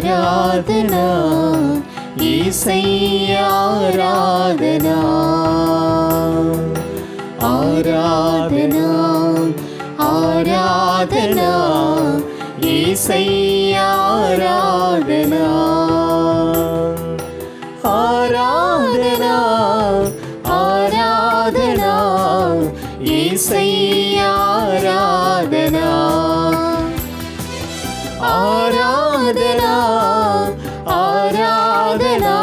ఆరాధనా యేసయ్యా ఆరాధనా ఆరాధనా ఆరాధనా యేసయ్యా ఆరాధనా ఆరాధనా ఆరాధనా యేసయ్యా ఆరాధనా ఆరాధనా ఆరాధనా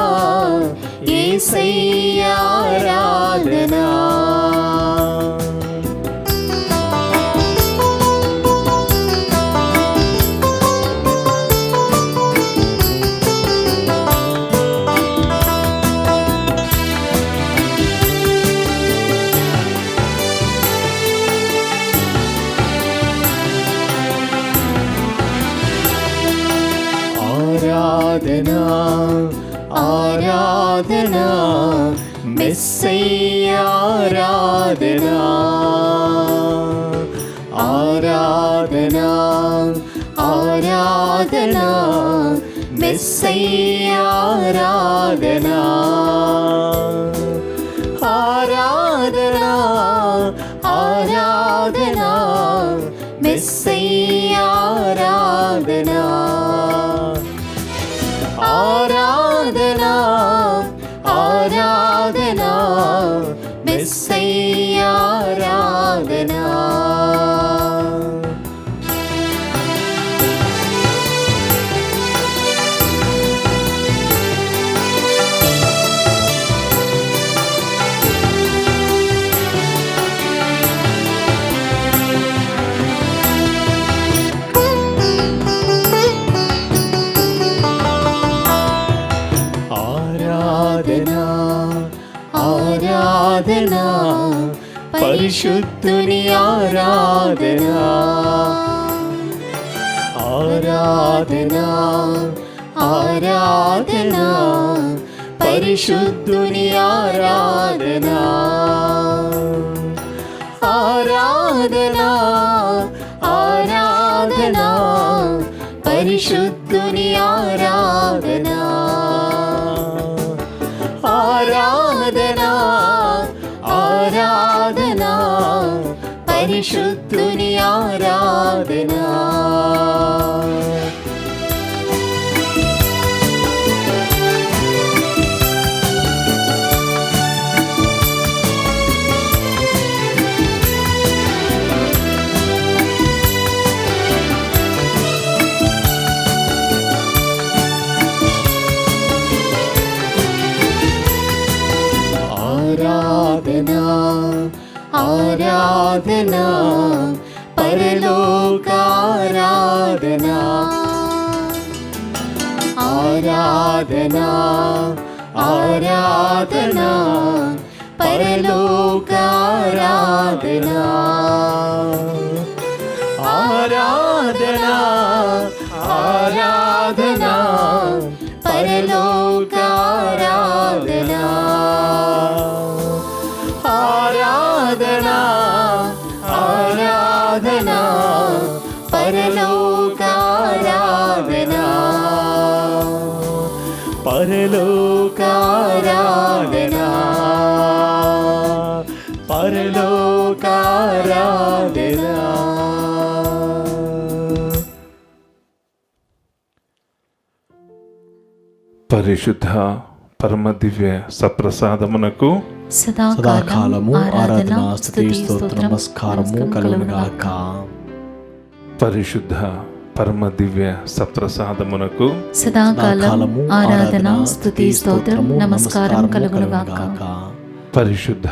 యేసయ్యా ఆరాధనా ఆరాధనా ఆరాధనా మెస్సయ్యా ఆరాధనా ఆరాధనా ఆరాధనా మెస్సయ్యా ఆరాధనా ఆరాధనా ఆరాధనా మెస్సయ్యా ఆరాధనా ఆరాధనా ఆరాధనా మెస్సయ్యా ఆరాధనా ఆరాధనా పరిశుద్ధుని ఆరాధనా ఆరాధనా ఆరాధనా పరిశుద్ధుని ఆరాధనా ఆరాధనా ఆరాధనా పరిశుద్ధుని ఆరాధనా ఆరాధనా ఆరాధనా పరిశుద్ధుని ఆరాధనా ఆరాధనా ఆరాధనా పరలోక ఆరాధనా ఆరాధనా ఆరాధనా పరలోక ఆరాధనా ఆరాధనా ఆరాధనా పరలోక ఆరాధనా ఆరాధనా ఆరాధనా పరలోక ఆరాధనా పరలోక ఆరాధనా పరలోక ఆరాధనా పరిశుద్ధ పరమ దివ్య సప్రసాదమునకు సదాకాలము ఆరాధన స్తుతి స్తోత్ర నమస్కారము కలుగునుగాక. పరిశుద్ధ పరమ దివ్య సప్రసాదమునకు సదాకాలము ఆరాధన స్తుతి స్తోత్రం నమస్కారం కలుగునుగాక. పరిశుద్ధ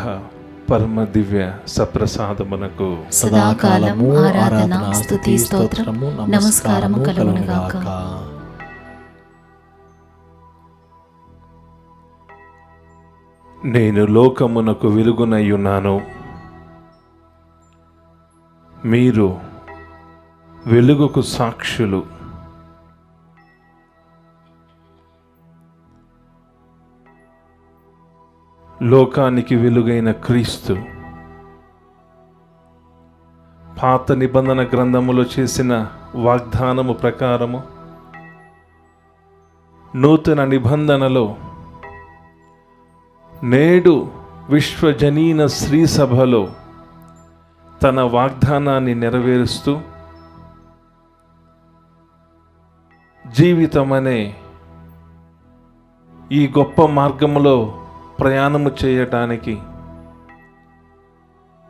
పరమ దివ్య సప్రసాదమునకు సదాకాలము ఆరాధన స్తుతి స్తోత్రం నమస్కారము కలుగునుగాక. నేను లోకమునకు వెలుగునయ్యున్నాను, మీరు వెలుగుకు సాక్షులు. లోకానికి వెలుగైన క్రీస్తు పాత నిబంధన గ్రంథములో చేసిన వాగ్దానము ప్రకారము నూతన నిబంధనలో నేడు విశ్వజనీన శ్రీ సభలో తన వాగ్దానాన్ని నెరవేరుస్తూ జీవితమనే ఈ గొప్ప మార్గంలో ప్రయాణము చేయటానికి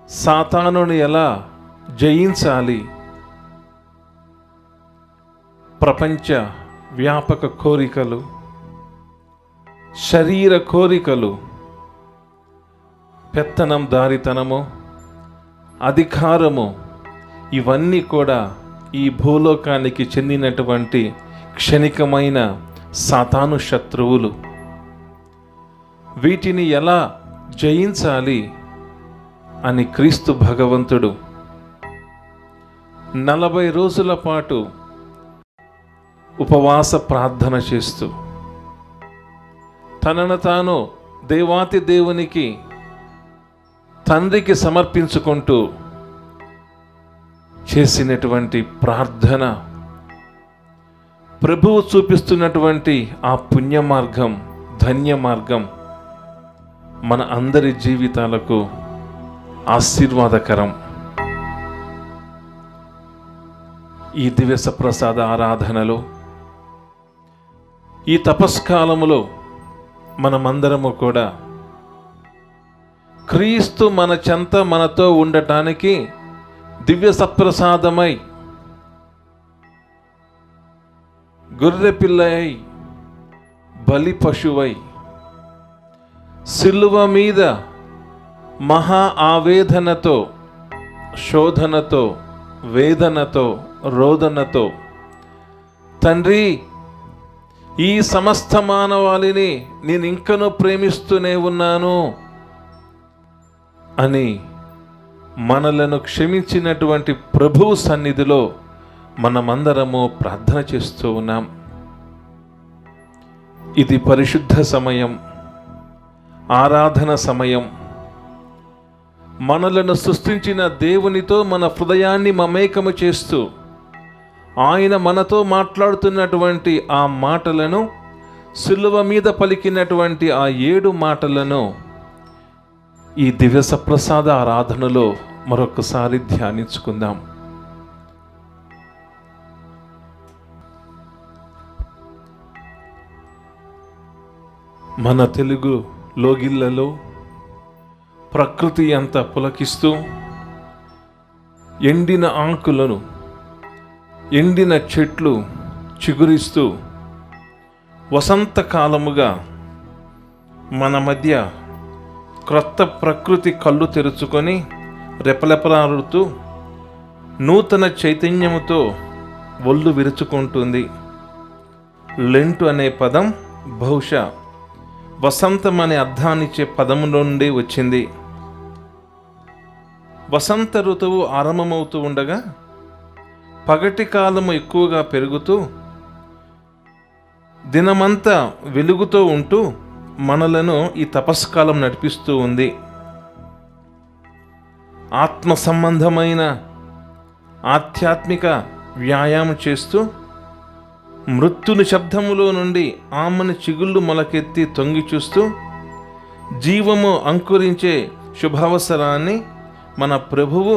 సాతానుని ఎలా జయించాలి, ప్రపంచ వ్యాపక కోరికలు, శరీర కోరికలు, పెత్తనం దారితనము, అధికారము, ఇవన్నీ కూడా ఈ భూలోకానికి చెందినటువంటి క్షణికమైన సాతాను శత్రువులు. వీటిని ఎలా జయించాలి అని క్రీస్తు భగవంతుడు 40 రోజుల పాటు ఉపవాస ప్రార్థన చేస్తూ తనను తాను దేవాతి దేవునికి తండ్రికి సమర్పించుకుంటూ చేసినటువంటి ప్రార్థన, ప్రభువు చూపిస్తున్నటువంటి ఆ పుణ్య మార్గం, ధన్య మార్గం మన అందరి జీవితాలకు ఆశీర్వాదకరం. ఈ దివ్య ప్రసాద ఆరాధనలో, ఈ తపస్కాలములో మనమందరము కూడా క్రీస్తు మన చెంత మనతో ఉండటానికి దివ్య సప్రసాదమై గొర్రె పిల్లై బలి పశువై సిలువ మీద మహా ఆవేదనతో, శోధనతో, వేదనతో, రోదనతో, తండ్రి ఈ సమస్త మానవాళిని నేను ఇంకనూ ప్రేమిస్తూనే ఉన్నాను అని మనలను క్షమించినటువంటి ప్రభువు సన్నిధిలో మనమందరము ప్రార్థన చేస్తూ ఉన్నాం. ఇది పరిశుద్ధ సమయం, ఆరాధన సమయం. మనలను సృష్టించిన దేవునితో మన హృదయాన్ని మమేకము చేస్తూ ఆయన మనతో మాట్లాడుతున్నటువంటి ఆ మాటలను, సిలువ మీద పలికినటువంటి ఆ 7 మాటలను ఈ దివ్య సప్రసాద ఆరాధనలో మరొకసారి ధ్యానించుకుందాం. మన తెలుగు లోగిళ్లలో ప్రకృతి అంతా పులకిస్తూ, ఎండిన ఆకులను, ఎండిన చెట్లు చిగురిస్తూ వసంతకాలముగా మన మధ్య క్రొత్త ప్రకృతి కళ్ళు తెరుచుకొని రెపరెపలాడుతూ నూతన చైతన్యముతో ఒళ్ళు విరుచుకుంటుంది. లెంటు అనే పదం బహుశా వసంతం అనే అర్థాన్నిచ్చే పదము నుండి వచ్చింది. వసంత ఋతువు ఆరంభమవుతూ ఉండగా పగటి కాలము ఎక్కువగా పెరుగుతూ దినమంతా వెలుగుతూ ఉంటూ మనలను ఈ తపస్కాలం నడిపిస్తూ ఉంది. ఆత్మ సంబంధమైన ఆధ్యాత్మిక వ్యాయామం చేస్తూ మృత్యుని శబ్దములో నుండి ఆమెను చిగుళ్ళు మొలకెత్తి తొంగి చూస్తూ జీవము అంకురించే శుభావసరాన్ని మన ప్రభువు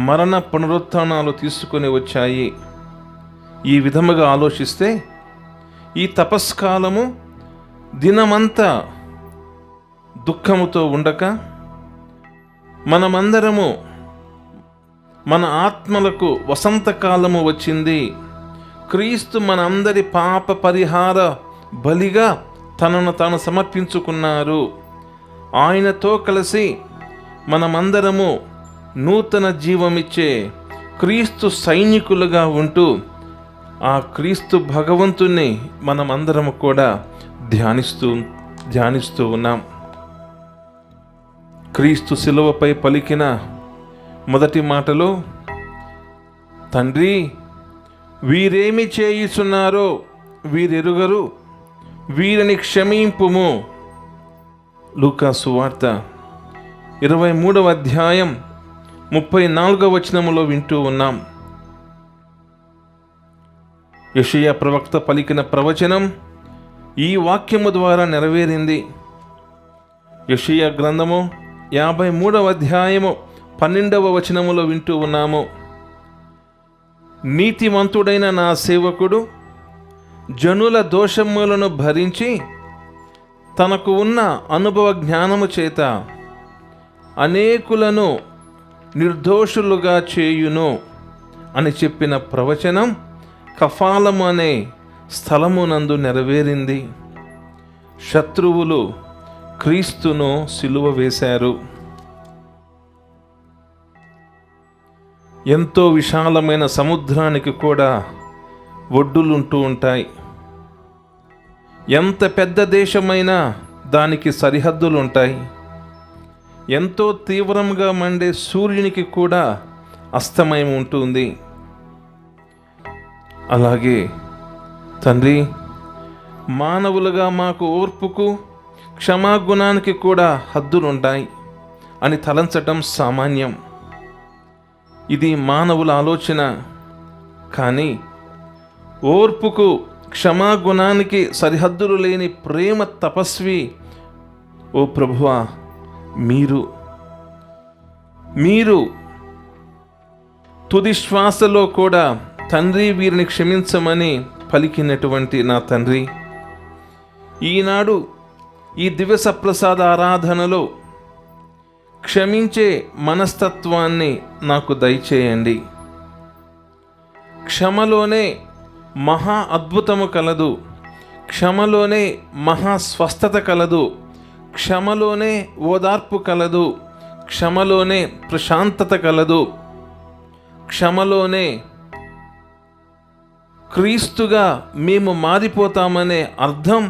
మరణ పునరుత్థానాలు తీసుకొని వచ్చాయి. ఈ విధముగా ఆలోచిస్తే ఈ తపస్కాలము దినమంతా దుఃఖముతో ఉండక మనమందరము మన ఆత్మలకు వసంతకాలము వచ్చింది. క్రీస్తు మనందరి పాప పరిహార బలిగా తనను తాను సమర్పించుకున్నారు. ఆయనతో కలిసి మనమందరము నూతన జీవమిచ్చే క్రీస్తు సైనికులుగా ఉంటూ ఆ క్రీస్తు భగవంతుని మనమందరము కూడా ధ్యానిస్తూ ఉన్నాం. క్రీస్తు శిలువపై పలికిన మొదటి మాటలో, తండ్రి వీరేమి చేయుచున్నారో వీరెరుగరు, వీరిని క్షమింపుము. లూకా సువార్త 23వ అధ్యాయం 34వ వచనములో వింటూ ఉన్నాం. యెషయా ప్రవక్త పలికిన ప్రవచనం ఈ వాక్యము ద్వారా నెరవేరింది. యెషయా గ్రంథము 53వ అధ్యాయము 12వ వచనములో వింటూ ఉన్నాము. నీతిమంతుడైన నా సేవకుడు జనుల దోషములను భరించి తనకు ఉన్న అనుభవ జ్ఞానము చేత అనేకులను నిర్దోషులుగా చేయును అని చెప్పిన ప్రవచనం కఫాలము అనే స్థలమునందు నెరవేరింది. శత్రువులు క్రీస్తును సిలువ వేశారు. ఎంతో విశాలమైన సముద్రానికి కూడా ఒడ్డులుంటూ ఉంటాయి. ఎంత పెద్ద దేశమైనా దానికి సరిహద్దులుంటాయి. ఎంతో తీవ్రంగా మండే సూర్యునికి కూడా అస్తమయం ఉంటుంది. అలాగే తండ్రి, మానవులుగా మాకు ఓర్పుకు క్షమాగుణానికి కూడా హద్దులుంటాయి అని తలంచటం సామాన్యం. ఇది మానవుల ఆలోచన. కానీ ఓర్పుకు క్షమాగుణానికి సరిహద్దులు లేని ప్రేమ తపస్వి ఓ ప్రభువా, మీరు తుది శ్వాసలో కూడా తండ్రి వీరిని క్షమించమని పలికినటువంటి నా తండ్రి, ఈనాడు ఈ దివస ప్రసాద ఆరాధనలో క్షమించే మనస్తత్వాన్ని నాకు దయచేయండి. క్షమలోనే మహా అద్భుతము కలదు, క్షమలోనే మహా స్వస్థత కలదు, క్షమలోనే ఓదార్పు కలదు, క్షమలోనే ప్రశాంతత కలదు, క్షమలోనే క్రీస్తుగా మేము మారిపోతామనే అర్థం,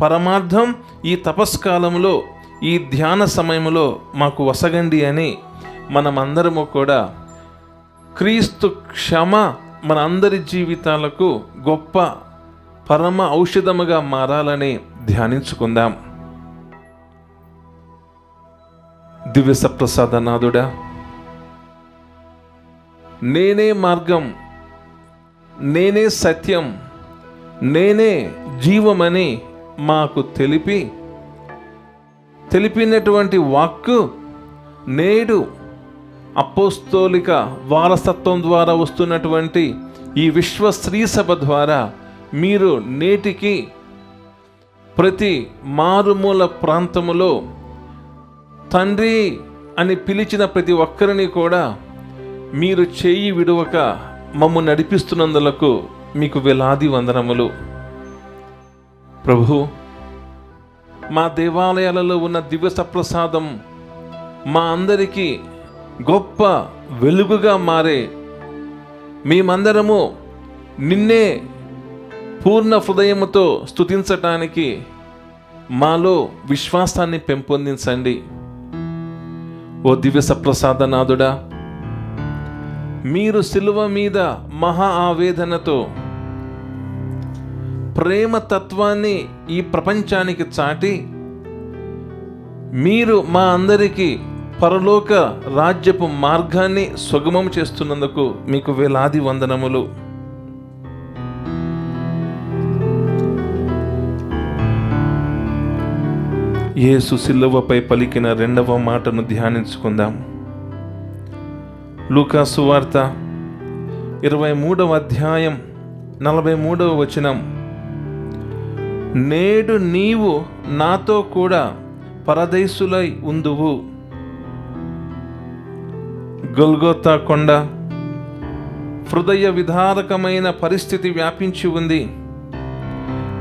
పరమార్థం ఈ తపస్కాలంలో, ఈ ధ్యాన సమయంలో మాకు వసగండి అని మనమందరము కూడా క్రీస్తు క్షమ మన అందరి జీవితాలకు గొప్ప పరమ ఔషధముగా మారాలని ధ్యానించుకుందాం. దివ్య సప్రసాదనాథుడా, నేనే మార్గం, నేనే సత్యం, నేనే జీవమని మాకు తెలిపినటువంటి వాక్కు నేడు అపోస్తోలిక వారసత్వం ద్వారా వస్తున్నటువంటి ఈ విశ్వ స్త్రీ సభ ద్వారా మీరు నేటికి ప్రతి మారుమూల ప్రాంతములో తండ్రి అని పిలిచిన ప్రతి ఒక్కరిని కూడా మీరు చేయి విడువక మమ్ము నడిపిస్తున్నందులకు మీకు వేలాది వందనములు. ప్రభు, మా దేవాలయాలలో ఉన్న దివ్య సప్రసాదం మా అందరికీ గొప్ప వెలుగుగా మారే, మేమందరము నిన్నే పూర్ణ హృదయముతో స్తుతించటానికి మాలో విశ్వాసాన్ని పెంపొందించండి. ఓ దివ్య సప్రసాదనాథుడా, మీరు సిలువ మీద మహా ఆవేదనతో ప్రేమ తత్వాన్ని ఈ ప్రపంచానికి చాటి మీరు మా అందరికీ పరలోక రాజ్యపు మార్గాన్ని సుగమం చేస్తున్నందుకు మీకు వేలాది వందనములు. యేసు సిలువపై పలికిన రెండవ మాటను ధ్యానించుకుందాం. లూకా సువార్త 23వ అధ్యాయం 43వ వచనం, నేడు నీవు నాతో కూడా పరదేశులై ఉందువు. గొల్గోతా కొండ హృదయ విదారకమైన పరిస్థితి వ్యాపించి ఉంది.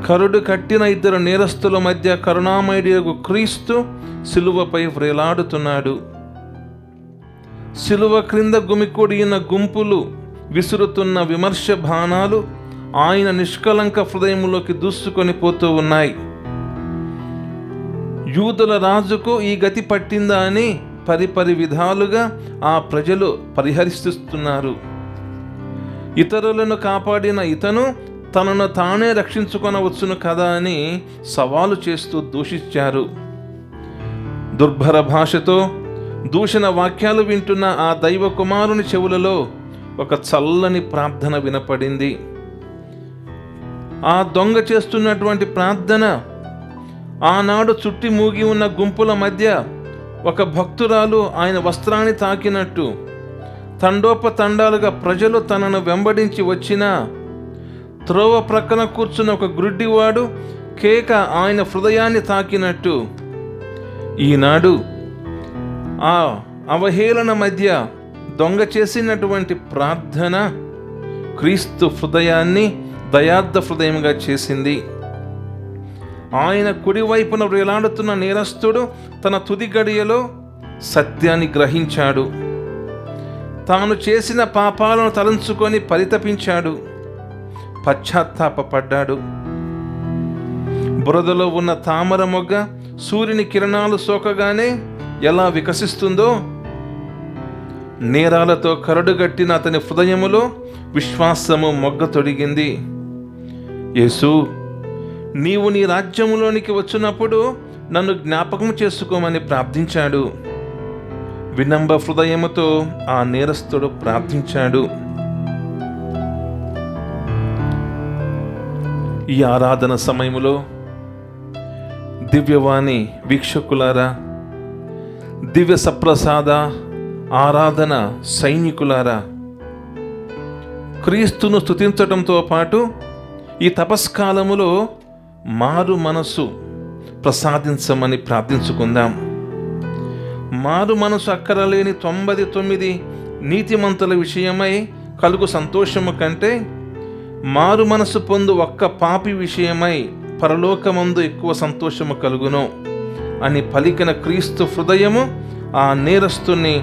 కరుడు కట్టిన ఇద్దరు నేరస్తుల మధ్య కరుణామయుడు క్రీస్తు సిలువపై వ్రేలాడుతున్నాడు. సిలువ క్రింద గుమికూడిన గుంపులు విసురుతున్న విమర్శ బాణాలు ఆయన నిష్కలంక హృదయంలోకి దూసుకొని పోతూ ఉన్నాయి. యూదుల రాజుకు ఈ గతి పట్టిందా అని పరిపరి విధాలుగా ఆ ప్రజలు పరిహరిస్తున్నారు. ఇతరులను కాపాడిన ఇతను తనను తానే రక్షించుకొనవచ్చును కదా అని సవాలు చేస్తూ దూషించారు. దుర్భర భాషతో దూషణ వాక్యాలు వింటున్న ఆ దైవ కుమారుని చెవులలో ఒక చల్లని ప్రార్థన వినపడింది. ఆ దొంగ చేస్తున్నటువంటి ప్రార్థన, ఆనాడు చుట్టి మూగి ఉన్న గుంపుల మధ్య ఒక భక్తురాలు ఆయన వస్త్రాన్ని తాకినట్టు తండోపతండాలుగా ప్రజలు తనను వెంబడించి వచ్చినా, త్రోవ ప్రక్కన కూర్చున్న ఒక గ్రుడ్డివాడు కేక ఆయన హృదయాన్ని తాకినట్టు, ఈనాడు ఆ అవహేళన మధ్య దొంగ చేసినటువంటి ప్రార్థన క్రీస్తు హృదయాన్ని దయార్థ హృదయంగా చేసింది. ఆయన కుడివైపున వేలాడుతున్న నేరస్తుడు తన తుది గడియలో సత్యాన్ని గ్రహించాడు. తాను చేసిన పాపాలను తలంచుకొని పరితపించాడు, పశ్చాత్తాపపడ్డాడు. బురదలో ఉన్న తామర మొగ్గ సూర్యుని కిరణాలు సోకగానే ఎలా వికసిస్తుందో, నేరాలతో కరడుగట్టిన అతని హృదయములో విశ్వాసము మొగ్గ తొడిగింది. యేసు, నీవు నీ రాజ్యములోనికి వచ్చినప్పుడు నన్ను జ్ఞాపకం చేసుకోమని ప్రార్థించాడు. వినంబ హృదయముతో ఆ నేరస్తుడు ప్రార్థించాడు. ఈ ఆరాధన సమయములో దివ్యవాణి వీక్షకులారా, దివ్య సప్రసాద ఆరాధన సైనికులారా, క్రీస్తును స్తుతించడంతో పాటు ఈ తపస్కాలములో మారు మనసు ప్రసాదించమని ప్రార్థించుకుందాం. మారు మనసు అక్కరలేని 99 నీతిమంతుల విషయమై కలుగు సంతోషము కంటే మారు మనసు పొందు ఒక్క పాపి విషయమై పరలోకమందు ఎక్కువ సంతోషము కలుగును అని పలికిన క్రీస్తు హృదయము ఆ నేరస్తుని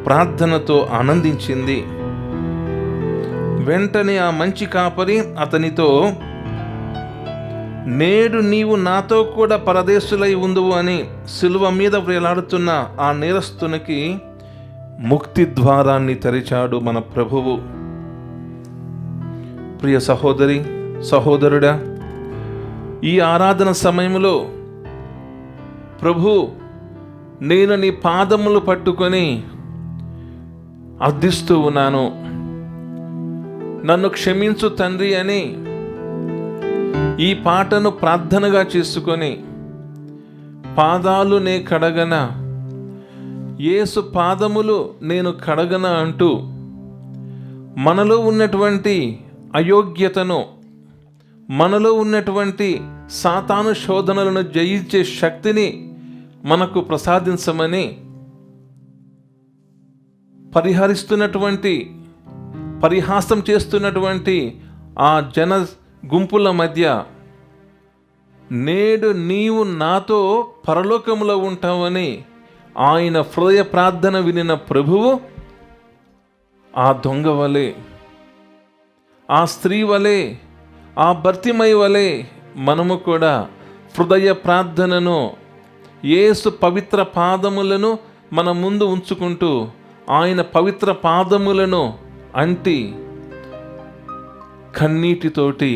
ప్రార్థనతో ఆనందించింది. వెంటనే ఆ మంచి కాపరి అతనితో, నేడు నీవు నాతో కూడా పరదేశులై ఉందువు అని సిలువ మీద వేలాడుతున్న ఆ నేరస్తునికి ముక్తి ద్వారాన్ని తెరిచాడు మన ప్రభువు. ప్రియ సహోదరి, సహోదరుడా, ఈ ఆరాధన సమయంలో ప్రభు, నేను నీ పాదములు పట్టుకొని అర్థిస్తూ ఉన్నాను, నన్ను క్షమించు తండ్రి అని ఈ పాటను ప్రార్థనగా చేసుకొని, పాదాలు నే కడగన, యేసు పాదములు నేను కడగన అంటూ మనలో ఉన్నటువంటి అయోగ్యతను, మనలో ఉన్నటువంటి సాతాను శోధనలను జయించే శక్తిని మనకు ప్రసాదించమని పరిహాసం చేస్తున్నటువంటి ఆ జన గుంపుల మధ్య, నేడు నీవు నాతో పరలోకములో ఉంటావని ఆయన హృదయ ప్రార్థన వినిన ప్రభువు ఆ దొంగ వలె, ఆ స్త్రీ వలె, ఆ భర్తిమై వలె మనము కూడా హృదయ ప్రార్థనను, యేసు పవిత్ర పాదములను మన ముందు ఉంచుకుంటూ ఆయన పవిత్ర పాదములను అంటి కన్నీటితోటి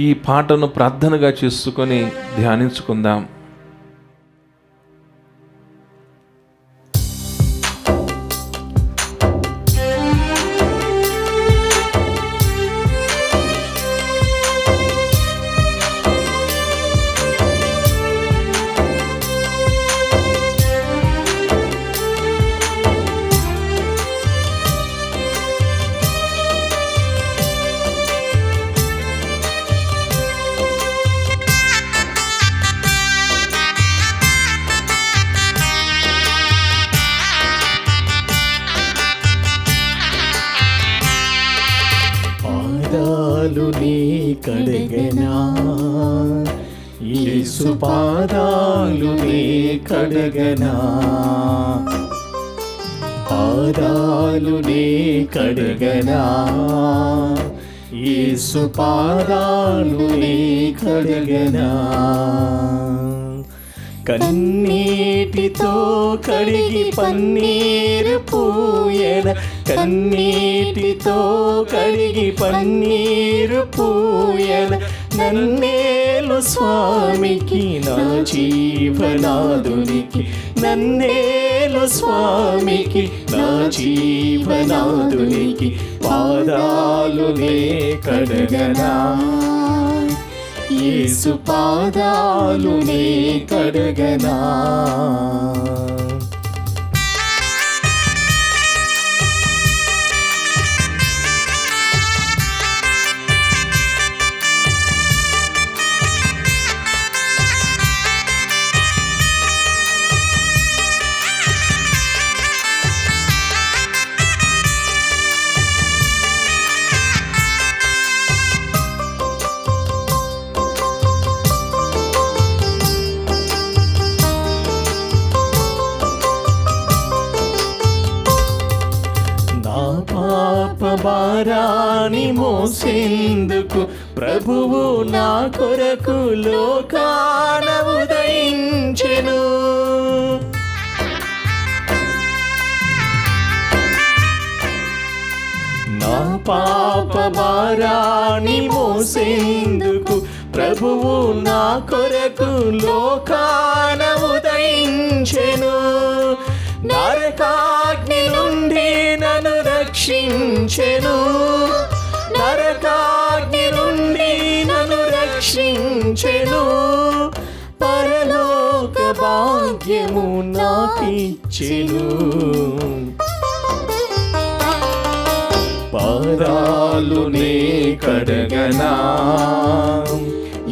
ఈ పాటను ప్రార్థనగా చేసుకొని ధ్యానించుకుందాం. పాదాలు నీ కడగనా, యేసు పాదాలు నీ కడగనా, పాదాలు నీ కడగనా, యేసు పాదాలు నీ కడగనా. కన్నీటితో కడిగి పన్నీరు పూయన, కన్నీటితో కడిగి పన్నీరు పూయన, నన్నేలు స్వామికి నా జీవనాదునికి నన్నేలు స్వామికి నా జీవనాదునికి పాదాలు నే కడగనా, యేసు పాదాలు నే కడగనా. భారాన్ని మోసేందుకు ప్రభువు నా కొరకు లోకాన ఉదయించెను. నా పాప భారాన్ని మోసేందుకు ప్రభువు నా కొరకు లోకాన ఉదయించెను. నరకాగ్ని నుండి నన్ను రక్షించెను, నరకాగ్ని నుండి నన్ను రక్షించెను. పరలోక భాగ్యము నాకిచ్చెను. పాదాలు నే కడగనా,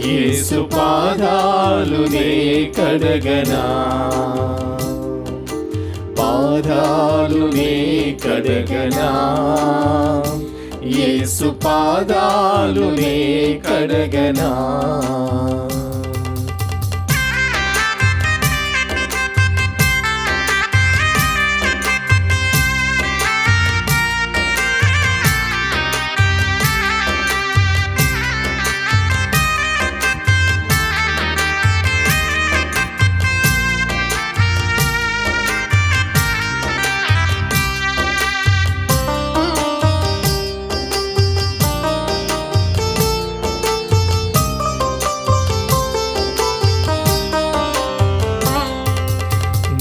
యేసు పాదాలు నే కడగనా, పాదాలు నే కడగనా, యేసు పాదాలు నే కడగనా.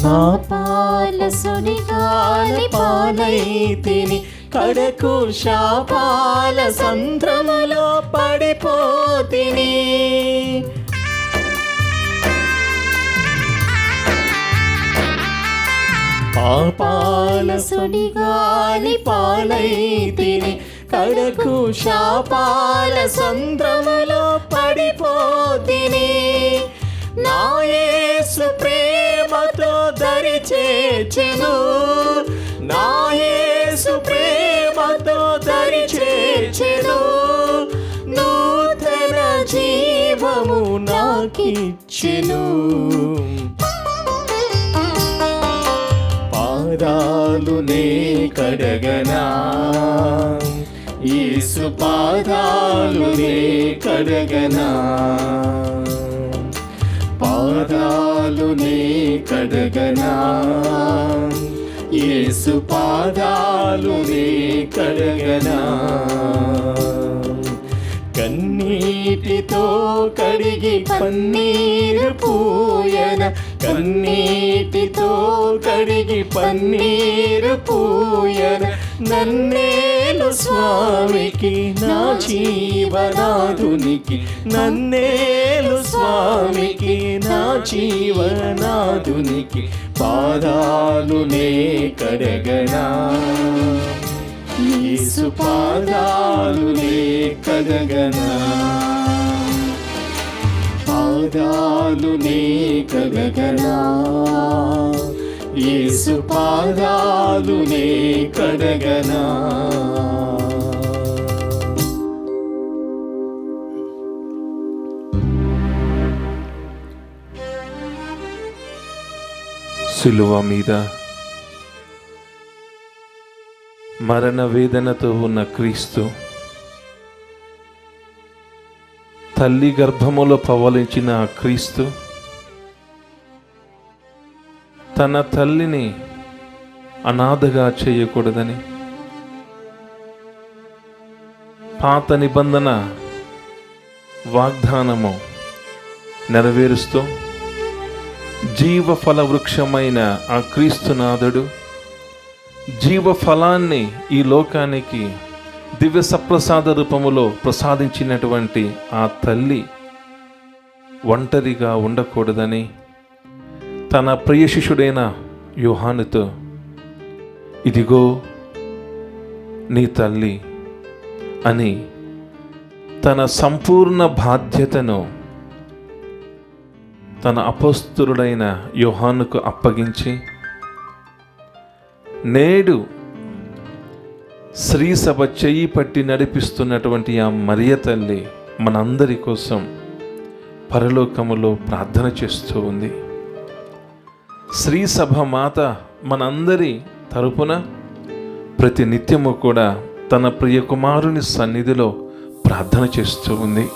నా పాలసుని గాలి పాలైతిని, కడకు శాపాల సంద్రములో పడిపోతిని. పాపాలసుని గాలి పాలైతిని, కడకు శాపాల సంద్రములో పడిపోతిని. నా యేసు ప్రేమతో దరి చేర్చెను, నా యేసు ప్రేమతో దరి చేర్చెను. నూతన జీవము నాకిచ్చెను. పాదాలు నే కడగనా, యేసు పాదాలు నే కడగనా, పాదాలు నే కడగనా, యేసు పాదాలు నే కడగనా. కన్నీటితో కడిగి పన్నీరు పూయన, కన్నీటితో కడిగి పన్నీరు పూయన. నన్నేలు స్వామికి నా జీవనాదునికి, నన్నేలు స్వామికి నా జీవనాదునికి పాదాలు నే కడగనా, యేసు పాదాలు నే కడగనా, పాదాలు నే కడగనా, యేసు పాదాలు నే కడగనా. సిలువ మీద మరణ వేదనతో ఉన్న క్రీస్తు తల్లి గర్భములో పవలించిన క్రీస్తు తన తల్లిని అనాథగా చేయకూడదని పాత నిబంధన వాగ్దానము నెరవేరుస్తూ జీవఫల వృక్షమైన ఆ క్రీస్తునాథుడు జీవఫలాన్ని ఈ లోకానికి దివ్య సప్రసాద రూపములో ప్రసాదించినటువంటి ఆ తల్లి ఒంటరిగా ఉండకూడదని తన ప్రియ శిష్యుడైన యోహానుతో, ఇదిగో నీ తల్లి అని తన సంపూర్ణ బాధ్యతను తన అపోస్తలుడైన యోహానుకు అప్పగించి, నేడు శ్రీ సభ చెయ్యి పట్టి నడిపిస్తున్నటువంటి ఆ మరియ తల్లి మనందరి కోసం పరలోకములో ప్రార్థన చేస్తూ ఉంది. శ్రీ సభ మాత మనందరి తరపున ప్రతి నిత్యము కూడా తన ప్రియ కుమారుని సన్నిధిలో ప్రార్థన చేస్తూ ఉంది.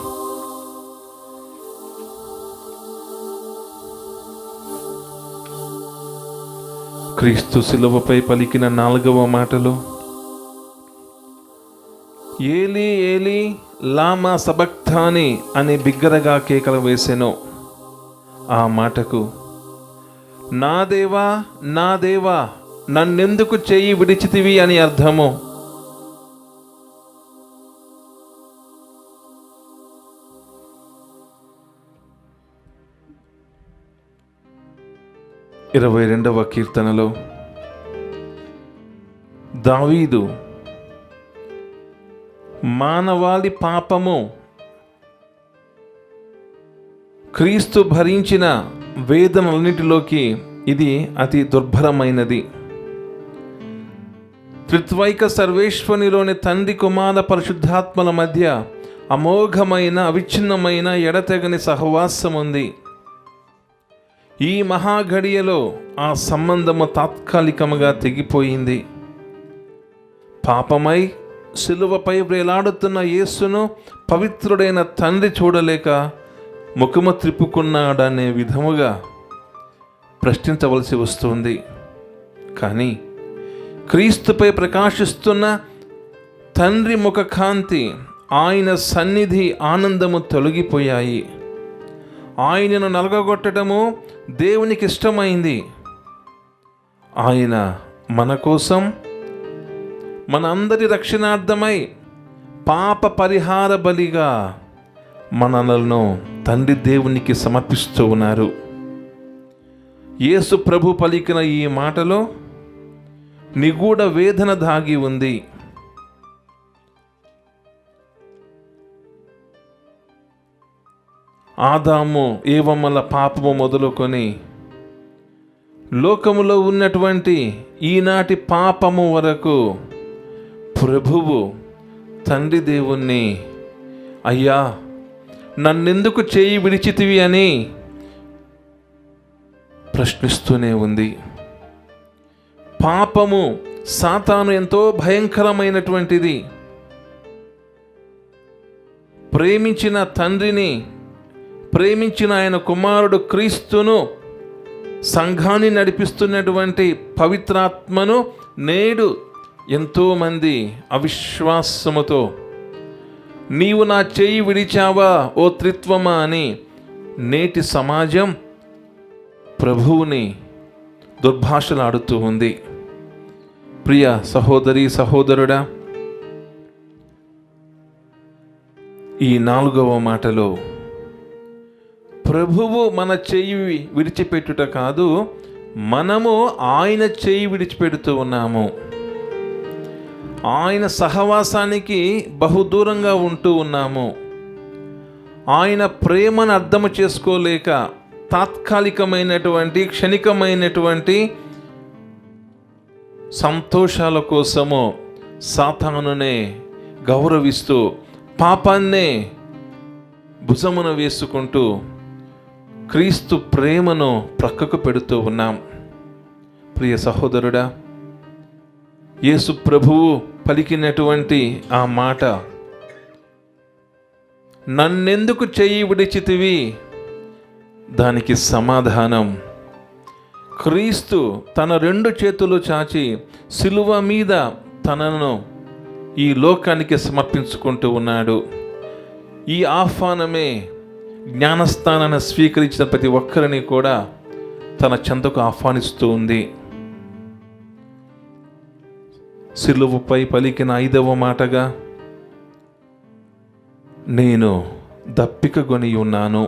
క్రీస్తు శిలువపై పలికిన 4వ మాటలో, ఏలీ ఏలీ లామా సబక్తాని అని బిగ్గరగా కేకలు వేసెను. ఆ మాటకు నా దేవా నా దేవా నన్నెందుకు చెయ్యి విడిచితివి అని అర్థము. ఇరవై 22వ కీర్తనలో దావీదు మానవాళి పాపము క్రీస్తు భరించిన వేదనలన్నిటిలోకి ఇది అతి దుర్భరమైనది. త్రిత్వైక సర్వేశ్వనిలోని తండ్రి కుమార పరిశుద్ధాత్మల మధ్య అమోఘమైన అవిచ్ఛిన్నమైన ఎడతెగని సహవాసం ఉంది. ఈ మహాఘడియలో ఆ సంబంధము తాత్కాలికముగా తెగిపోయింది. పాపమై శిలువపై వేలాడుతున్న యేసును పవిత్రుడైన తండ్రి చూడలేక ముఖము త్రిప్పుకున్నాడనే విధముగా ప్రశ్నించవలసి వస్తుంది. కానీ క్రీస్తుపై ప్రకాశిస్తున్న తండ్రి ముఖకాంతి, ఆయన సన్నిధి ఆనందము తొలగిపోయాయి. ఆయనను నలగగొట్టడము దేవునికి ఇష్టమైంది. ఆయన మన కోసం, మన అందరి రక్షణార్థమై పాప పరిహార బలిగా మనలను తండ్రి దేవునికి సమర్పిస్తూ ఉన్నారు. యేసు ప్రభు పలికిన ఈ మాటలో నిగూఢ వేదన దాగి ఉంది. ఆదాము ఏవమ్మల పాపము మొదలుకొని లోకములో ఉన్నటువంటి ఈనాటి పాపము వరకు ప్రభువు తండ్రి దేవుణ్ణి, అయ్యా నన్నెందుకు చేయి విడిచితివి అని ప్రశ్నిస్తూనే ఉంది. పాపము సాతాను ఎంతో భయంకరమైనటువంటిది. ప్రేమించిన తండ్రిని, ప్రేమించిన ఆయన కుమారుడు క్రీస్తును, సంఘాన్ని నడిపిస్తున్నటువంటి పవిత్రాత్మను నేడు ఎంతోమంది అవిశ్వాసముతో నీవు నా చేయి విడిచావా ఓ త్రిత్వమా అని నేటి సమాజం ప్రభువుని దుర్భాషలాడుతూ ఉంది. ప్రియ సహోదరి సహోదరుడా, ఈ 4వ మాటలో ప్రభువు మన చెయ్యి విడిచిపెట్టుట కాదు, మనము ఆయన చెయ్యి విడిచిపెడుతూ ఉన్నాము. ఆయన సహవాసానికి బహుదూరంగా ఉంటూ ఉన్నాము. ఆయన ప్రేమను అర్థము చేసుకోలేక తాత్కాలికమైనటువంటి క్షణికమైనటువంటి సంతోషాల కోసము సాతానునే గౌరవిస్తూ పాపాన్నే భుజమున వేసుకుంటూ క్రీస్తు ప్రేమను ప్రక్కకు పెడుతూ ఉన్నాం. ప్రియ సహోదరుడా, యేసు ప్రభువు పలికినటువంటి ఆ మాట, నన్నెందుకు చెయ్యి విడిచితివి, దానికి సమాధానం క్రీస్తు తన 2 చేతులు చాచి సిలువ మీద తనను ఈ లోకానికి సమర్పించుకుంటూ ఉన్నాడు. ఈ ఆహ్వానమే జ్ఞానస్థానాన్ని స్వీకరించిన ప్రతి ఒక్కరిని కూడా తన చెంతకు ఆహ్వానిస్తూ ఉంది. సిలువపై పలికిన 5వ మాటగా, నేను దప్పికగొని ఉన్నాను.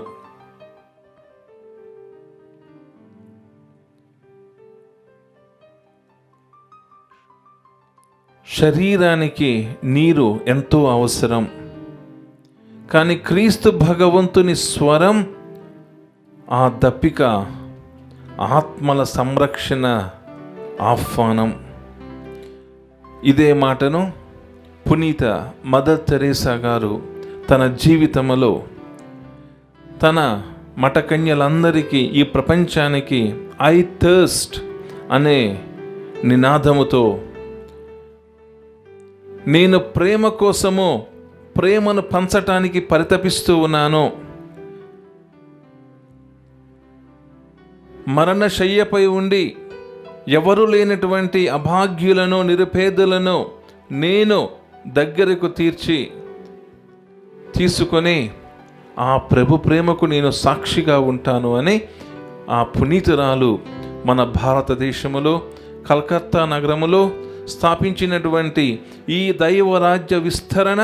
శరీరానికి నీరు ఎంతో అవసరం, కానీ క్రీస్తు భగవంతుని స్వరం ఆ దప్పిక, ఆత్మల సంరక్షణ ఆహ్వానం. ఇదే మాటను పునీత మదర్ తెరేసా గారు తన జీవితంలో తన మఠకన్యలందరికీ, ఈ ప్రపంచానికి ఐ థర్స్ట్ అనే నినాదముతో, నేను ప్రేమ కోసము, ప్రేమను పంచటానికి పరితపిస్తూ ఉన్నాను, మరణశయ్యపై ఉండి ఎవరు లేనటువంటి అభాగ్యులను, నిరుపేదలను నేను దగ్గరకు తీసుకొని ఆ ప్రభు ప్రేమకు నేను సాక్షిగా ఉంటాను అని ఆ పునీతురాలు మన భారతదేశములో కలకత్తా నగరములో స్థాపించినటువంటి ఈ దైవరాజ్య విస్తరణ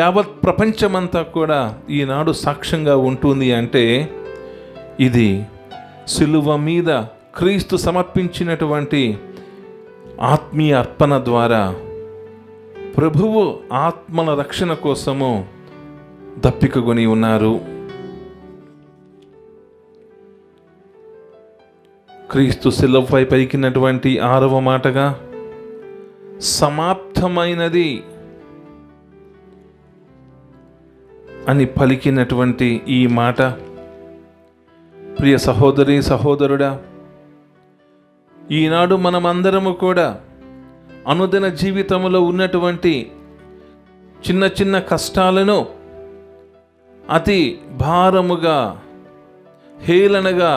యావత్ ప్రపంచమంతా కూడా ఈనాడు సాక్ష్యంగా ఉంటుంది. అంటే ఇది సిలువ మీద క్రీస్తు సమర్పించినటువంటి ఆత్మీయ అర్పణ ద్వారా ప్రభువు ఆత్మల రక్షణ కోసము దప్పికగొని ఉన్నారు. క్రీస్తు సిలువపై పలికినటువంటి 6వ మాటగా, సమాప్తమైనది అని పలికినటువంటి ఈ మాట, ప్రియ సహోదరి సహోదరుడా, ఈనాడు మనమందరము కూడా అనుదిన జీవితంలో ఉన్నటువంటి చిన్న చిన్న కష్టాలను అతి భారముగా, హేళనగా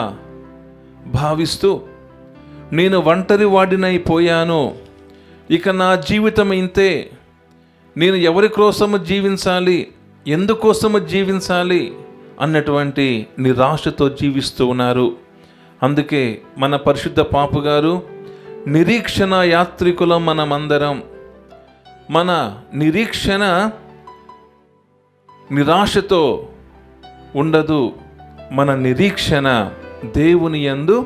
భావిస్తూ, నేను ఒంటరి వాడినైపోయాను, ఇక నా జీవితం ఇంతే, నేను ఎవరి కోసము జీవించాలి, ఎందుకోసము జీవించాలి అన్నటువంటి నిరాశతో జీవిస్తూ ఉన్నారు. అందుకే మన పరిశుద్ధ పాపు గారు, నిరీక్షణ యాత్రికులం మనమందరం. మన నిరీక్షణ నిరాశతో ఉండదు, మన నిరీక్షణ దేవుని యందు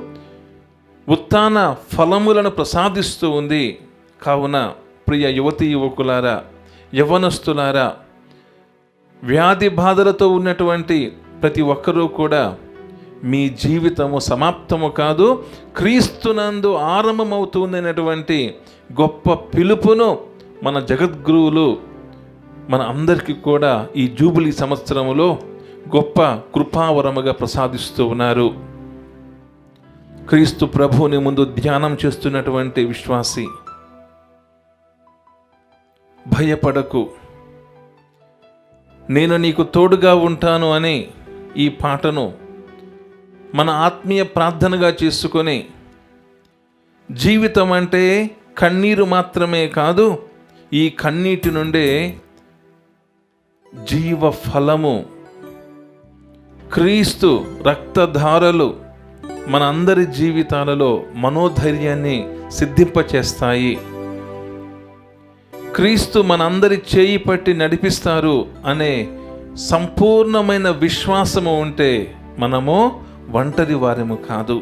ఉత్థాన ఫలములను ప్రసాదిస్తూ ఉంది. కావున ప్రియ యువతీ యువకులారా, యవ్వనస్తులారా, వ్యాధి బాధలతో ఉన్నటువంటి ప్రతి ఒక్కరూ కూడా మీ జీవితము సమాప్తము కాదు, క్రీస్తునందు ఆరంభమవుతుందనేటువంటి గొప్ప పిలుపును మన జగద్గురువులు మన అందరికీ కూడా ఈ జూబిలీ సంవత్సరములో గొప్ప కృపావరముగా ప్రసాదిస్తూ ఉన్నారు. క్రీస్తు ప్రభువుని ముందు ధ్యానం చేస్తున్నటువంటి విశ్వాసి, భయపడకు, నేను నీకు తోడుగా ఉంటాను అనే ఈ పాటను మన ఆత్మీయ ప్రార్థనగా చేసుకొని, జీవితం అంటే కన్నీరు మాత్రమే కాదు, ఈ కన్నీటి నుండే జీవ ఫలము, క్రీస్తు రక్తధారలు మన అందరి జీవితాలలో మనోధైర్యాన్ని సిద్ధింపచేస్తాయి. క్రీస్తు మనందరి చేయి పట్టి నడిపిస్తారు అనే సంపూర్ణమైన విశ్వాసము ఉంటే మనము ఒంటరి వారము కాదు.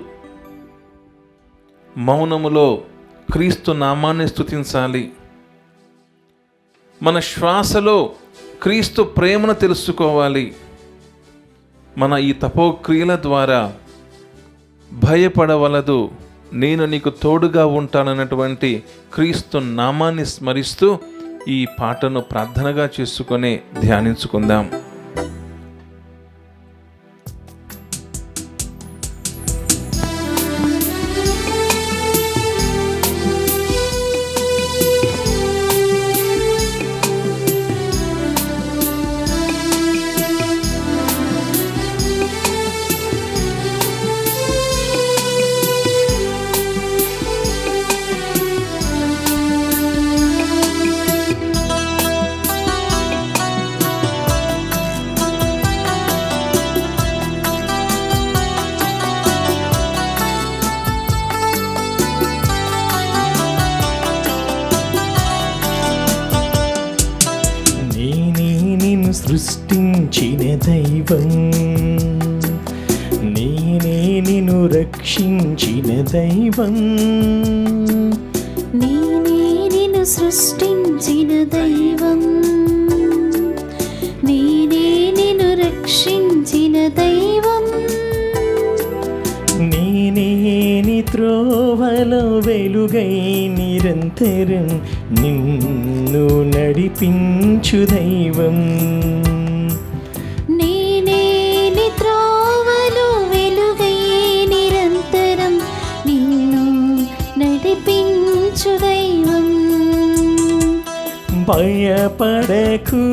మౌనములో క్రీస్తు నామాన్ని స్తుతించాలి. మన శ్వాసలో క్రీస్తు ప్రేమను తెలుసుకోవాలి. మన ఈ తపోక్రియల ద్వారా భయపడవలదు, నేను నీకు తోడుగా ఉంటానన్నటువంటి క్రీస్తు నామాన్ని స్మరిస్తూ ఈ పాటను ప్రార్థనగా చేసుకొని ధ్యానించుకుందాం. రక్షించిన దైవం, నేనే నిన్ను సృష్టించిన దైవం, నేనే నిన్ను రక్షించిన దైవం, నేనే నీ త్రోవలో వెలుగై నిరంతరం నిన్ను నడిపించు దైవం, నేనే నీ త్రోవలో వెలుగై నిరంతరం నిన్ను నడిపించు దైవం. భయపడకు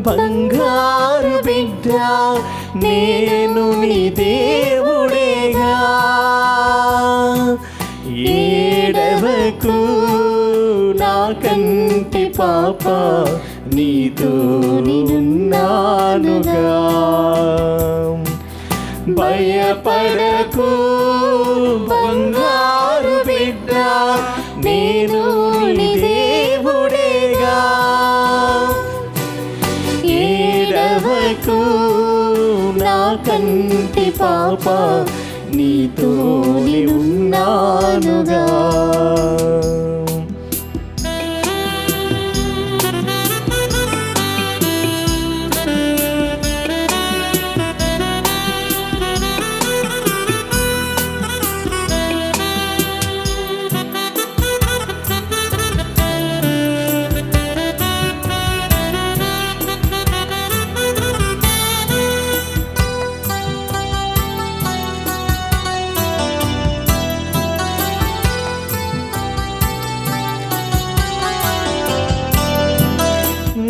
బంగారు బిడ్డ, నేను నీ దేవుడేగా. ఏడవకు నా కంటి పాప, నీతో నేనున్నానుగా. భయపడకు బంగారు బిడ్డ, నేను నీ దేవుడేగా. ఏడవకు నా కంటి పాప, నీతో నేనున్నానుగా.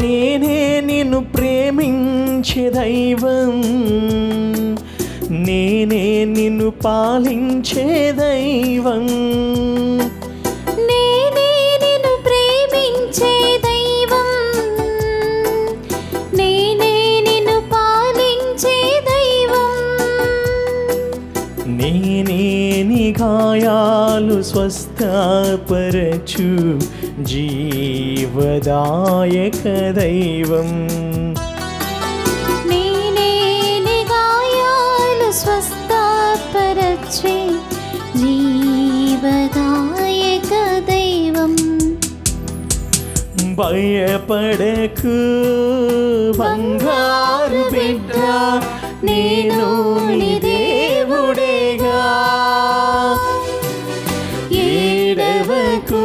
నేనే నిన్ను ప్రేమించే దైవం, నేనే నిన్ను పాలించే దైవం, నేనే నిన్ను ప్రేమించే దైవం, నేనే నిన్ను పాలించే దైవం, నేనే నీ గాయాలు స్వస్థపరచు జీవదాయక దైవం, నేనే నీ గాయాలు స్వస్థపరచే జీవదాయక దైవం. భయపడకు బంగారు బిడ్డ, నేను నీ దేవుడేగా. ఏడవకు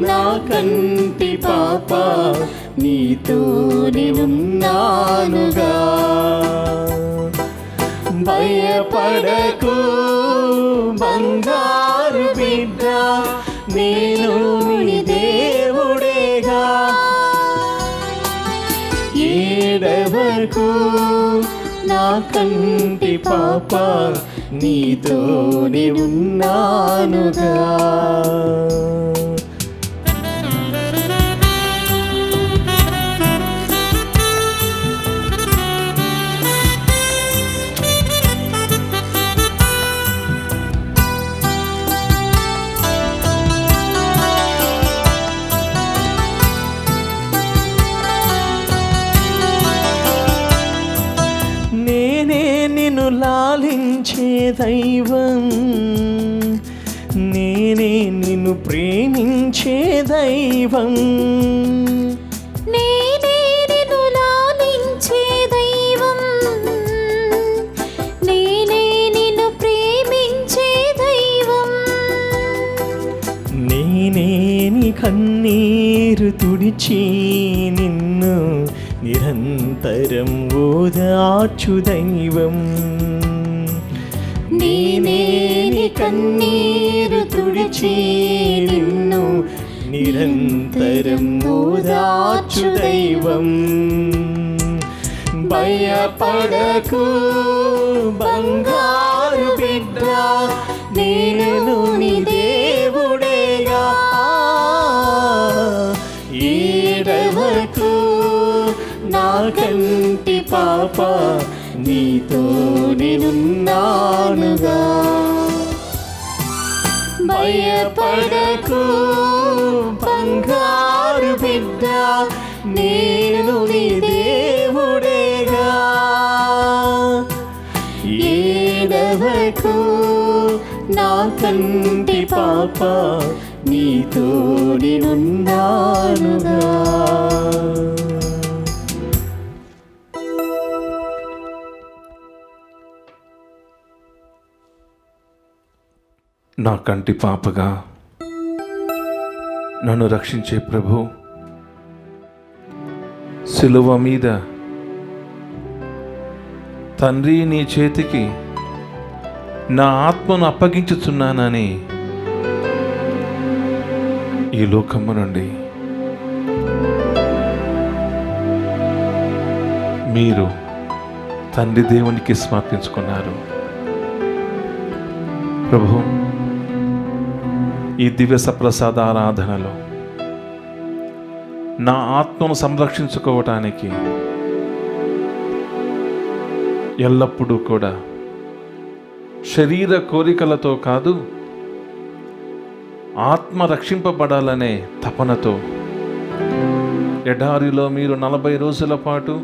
నా కంటి పాప, నీతో నేనున్నానుగా. భయపడకు బంగారు బిడ్డ, నేను నీ దేవుడేగా. ఏడవకు నా కంటి పాప, నీతో నేనున్నానుగా. నేనే నిన్ను లాలించే దైవం, నేనే నిన్ను ప్రేమించే దైవం, నేనే నిన్ను లాలించే దైవం, నేనే నిన్ను ప్రేమించే దైవం, నేనే నీ కన్నీరు తుడిచి నిన్ను నిరంతరం ఓదార్చు దైవం, నేనే నీ కన్నీరు తుడిచి నిన్ను నిరంతరం ఓదార్చు దైవం. భయపడకు బంగారు బిడ్డ, నేను నీ దేవుడేగా. ఏడవకు నా కంటి పాప, నీతో నేనున్నానుగా. భయపడకు బంగారు బిడ్డ, నేను నీ దేవుడేగా. ఏడవకు ఏడవకు నా కంటి పాప నీతో నేనున్నానుగా. నా కంటి పాపగా నన్ను రక్షించే ప్రభు, సిలువ మీద తండ్రి నీ చేతికి నా ఆత్మను అప్పగించుచున్నానని ఈ లోకము నుండి మీరు తండ్రి దేవునికి సమర్పించుకున్నారు. ప్రభు, ఈ దివ్య సప్రసాద ఆరాధనలో నా ఆత్మను సంరక్షించుకోవటానికి ఎల్లప్పుడూ కూడా శరీర కోరికలతో కాదు, ఆత్మ రక్షింపబడాలనే తపనతో ఎడారిలో మీరు 40 రోజుల పాటు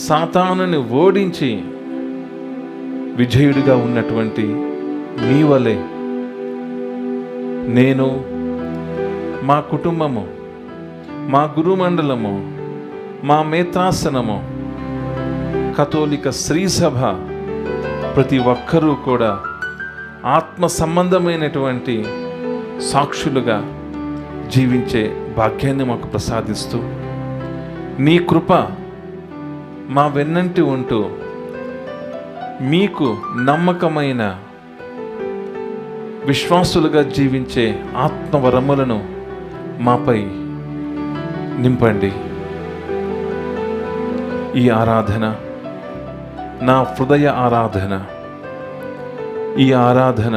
సాతానుని ఓడించి విజయుడిగా ఉన్నటువంటి మీ వలె నేను, మా కుటుంబము, మా గురుమండలము, మా మేత్రాసనము, కథోలిక స్త్రీ సభ ప్రతి ఒక్కరూ కూడా ఆత్మ సంబంధమైనటువంటి సాక్షులుగా జీవించే భాగ్యాన్ని మాకు ప్రసాదిస్తూ, నీ కృప మా వెన్నంటి ఉంటూ మీకు నమ్మకమైన విశ్వాసులుగా జీవించే ఆత్మవరములను మాపై నింపండి. ఈ ఆరాధన నా హృదయ ఆరాధన, ఈ ఆరాధన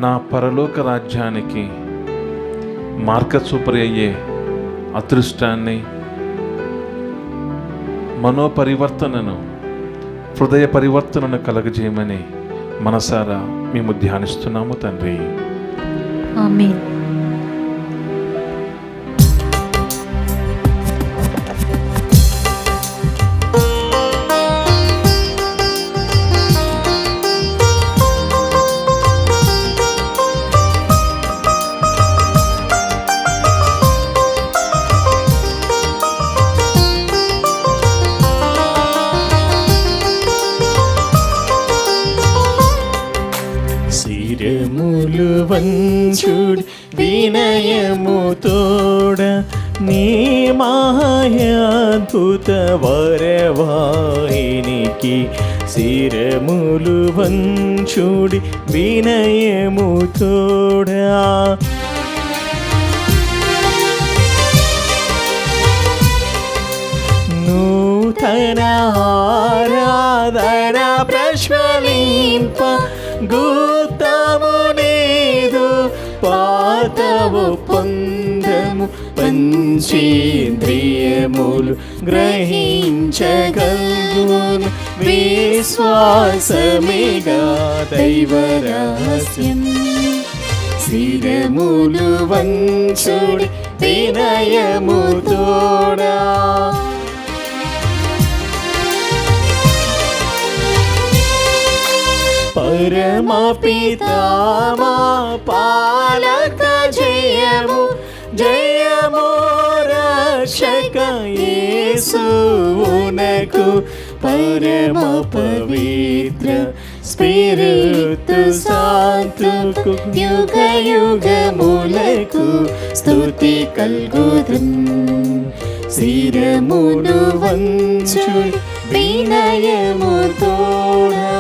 నా పరలోక రాజ్యానికి మార్గచూపరి అయ్యే అదృష్టాన్ని, మనోపరివర్తనను, హృదయ పరివర్తనను కలగజేయమని మనసారా మేము ధ్యానిస్తున్నాము తండ్రి. ఆమేన్. శిరములు వంచుడి వినయము తోడ నీ మహాద్భుత వరవాహినికి. శిరములు వంచుడి వినయము తోడ నూతన ఆరాధన ప్రశ్వలింప గుప్తము నీదు పాతవు పొందము పంచేంద్రియములు గ్రహించగలుగును విశ్వాసమేగా దైవ రహస్యం. శిరములు వంచుడి వినయము తోడా పరమ పితా మా పాలక జయము జయము రక్షక యేసునకు పరమ పవిత్ర స్పిరితు సాంతుకు యుగ యుగములకు స్తుతి కల్గుదం. శిరములు వంచుడి వినయము తోడా.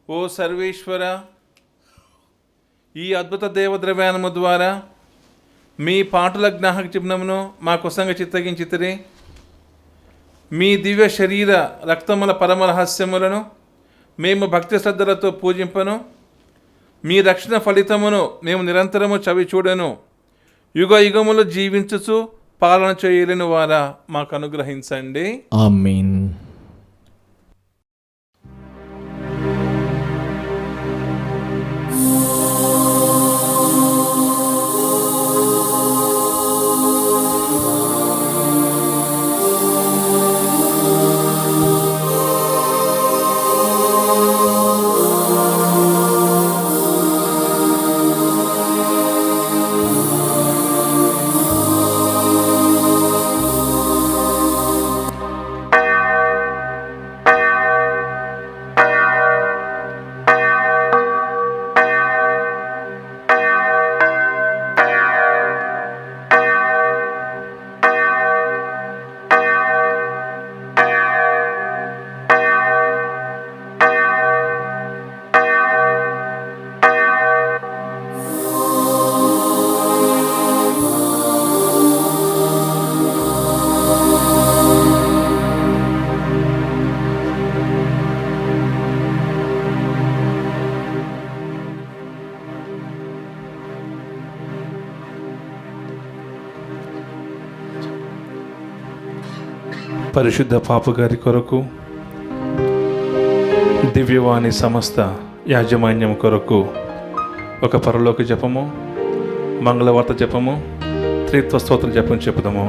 ఓ సర్వేశ్వర, ఈ అద్భుత దేవద్రవ్యానము ద్వారా మీ పాటుల జ్ఞాహక చిహ్నమును మా కుసంగ చిత్తగించితిరి. మీ దివ్య శరీర రక్తముల పరమ రహస్యములను మేము భక్తి శ్రద్ధలతో పూజింపను. మీ రక్షణ ఫలితమును మేము నిరంతరము చవి చూడను. యుగ యుగములు జీవించుచు పాలన చేయలేని వారా మాకు అనుగ్రహించండి. ఆమేన్. పరిశుద్ధ పాపు గారి కొరకు, దివ్యవాణి సమస్త యాజమాన్యం కొరకు ఒక పరలోక జపము, మంగళవార్త జపము, త్రిత్వ స్తోత్ర జపం చెప్పుదాము.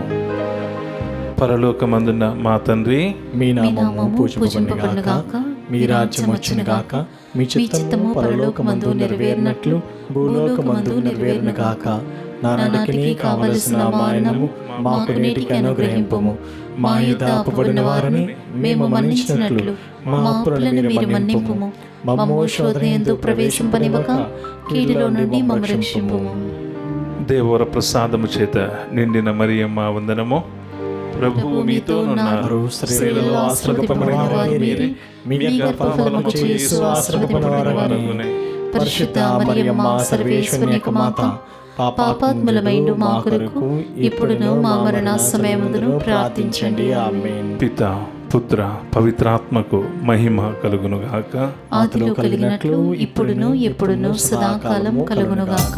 పరలోకమందున్న మా తండ్రి, మీ నామము పూజింపబడును గాక, మీ రాజ్యం వచ్చును గాక, మీ చిత్తము పరలోకమందు నెరవేరినట్లు భూలోకమందు నెరవేరును గాక. నానాటికి కావలసిన మాయనము మాకు నేటికి అనుగ్రహింపుము. మా యుద్ధ అప్పుబడిన వారిని మేము మన్నించినట్లు మా అప్పులను మీరు మన్నింపుము. మమ్ము శోధనయందు ప్రవేశింపనివ్వక కీడులో నుండి మమ్ము రక్షింపుము. దేవర ప్రసాదము చేత నిండిన మరియమ్మ వందనము. ప్రభువు మీతో ఉన్నారు. స్త్రీలలో ఆశీర్వదింపబడిన వారు మీరే, మీ గర్భఫలము యేసు ఆశీర్వదింపబడినవారగునే. పరిశుద్ధ మరియమ్మ సర్వేశ్వరుని యొక్క మాత, పాపాత్ములమైన మా కొరకు ఇప్పుడును మా మరణ సమయమందును ప్రార్థించండి. ఆమేన్. పిత, పుత్ర, పవిత్రాత్మకు మహిమ కలుగును గాక. ఆదిలో కలిగినట్లు ఇప్పుడును ఎప్పుడును సదాకాలం కలుగును గాక.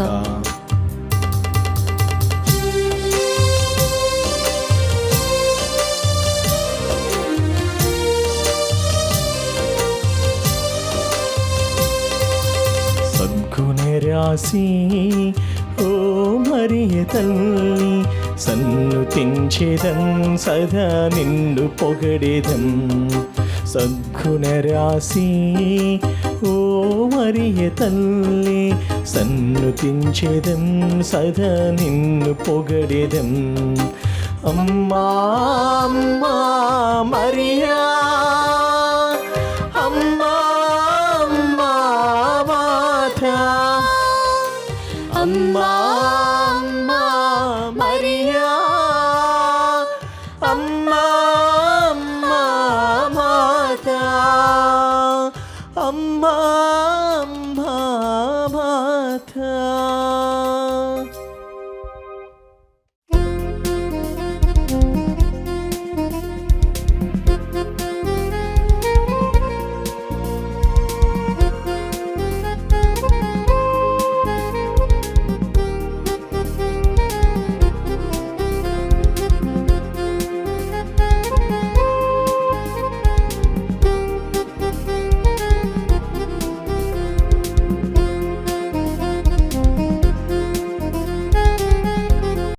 సద్గుణరాశి ఓ మరియ తల్లి, సన్నుతించెదం సదా నిన్ను పొగడెదం. సద్గుణరాశి ఓ మరియ తల్లి, సన్నుతించెదం సదా నిన్ను పొగడెదం. అమ్మా అమ్మా మరియా,